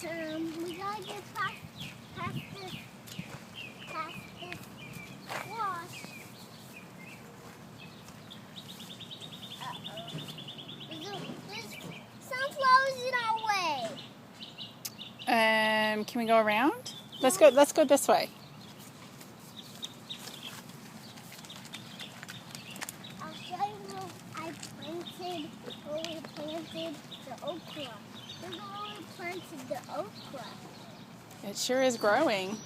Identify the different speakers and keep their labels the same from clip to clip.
Speaker 1: we gotta get past this wash. Uh-oh. There's sunflowers in our way.
Speaker 2: Can we go around? Let's go this way.
Speaker 1: I'll show you where we planted the okra. Look where we planted the okra.
Speaker 2: It sure is growing.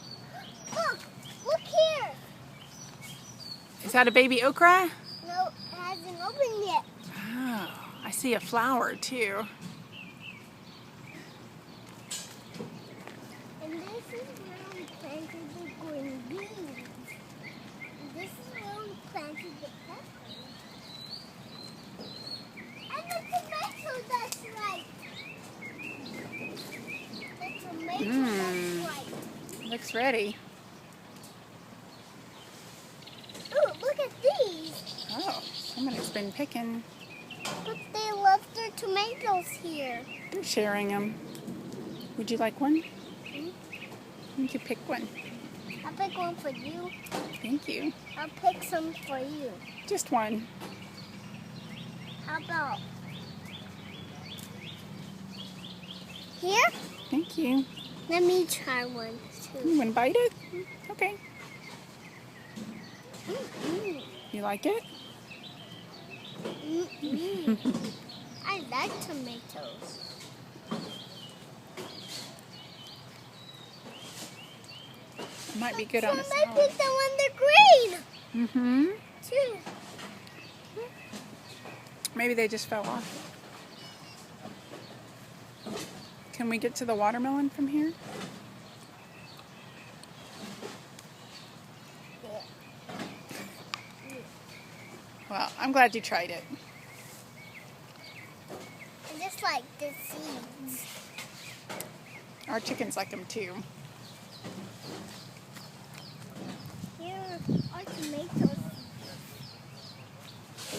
Speaker 1: Look here.
Speaker 2: Is that a baby okra?
Speaker 1: No, it hasn't opened yet.
Speaker 2: Oh, I see a flower too.
Speaker 1: And this is where we planted the green beans. And this is where we planted the peppers. And the tomato that's right. The tomato that's right.
Speaker 2: Looks ready.
Speaker 1: Ooh, look at these.
Speaker 2: Oh, somebody's been picking.
Speaker 1: But they left their tomatoes here.
Speaker 2: They're sharing them. Would you like one? You could pick one.
Speaker 1: I'll pick one for you.
Speaker 2: Thank you.
Speaker 1: I'll pick some for you.
Speaker 2: Just one.
Speaker 1: How about here?
Speaker 2: Thank you.
Speaker 1: Let me try one too.
Speaker 2: You want to bite it? Okay.
Speaker 1: Mm-mm.
Speaker 2: You like it?
Speaker 1: Mm-mm. I like tomatoes.
Speaker 2: It might be good on a
Speaker 1: Some I
Speaker 2: salad.
Speaker 1: picked the one the green
Speaker 2: Mm-hmm.
Speaker 1: too.
Speaker 2: Maybe they just fell off. Can we get to the watermelon from here? Well, I'm glad you tried it.
Speaker 1: I just like the seeds.
Speaker 2: Our chickens like them too.
Speaker 1: Here are tomatoes. You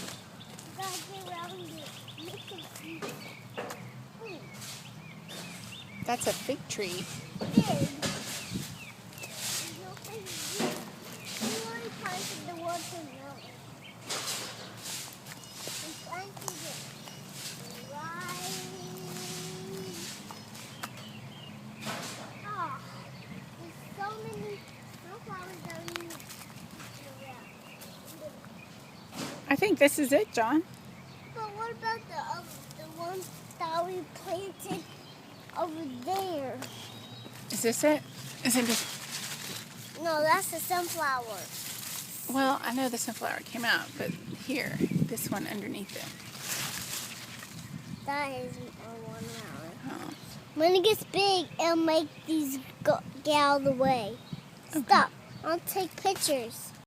Speaker 1: gotta get around it. Make them eat. Ooh,
Speaker 2: That's a fig tree.
Speaker 1: big. We already planted the watermelon. We planted it right. Oh, there's so many sunflowers that we need to get around.
Speaker 2: I think this is it, John.
Speaker 1: But what about the ones that we planted over there?
Speaker 2: Is this it? Is it just...
Speaker 1: No, that's the sunflower.
Speaker 2: Well, I know the sunflower came out, but here, this one underneath it.
Speaker 1: That is a watermelon.
Speaker 2: Oh.
Speaker 1: When it gets big, it'll make these get out of the way.
Speaker 2: Okay.
Speaker 1: Stop. I'll take pictures.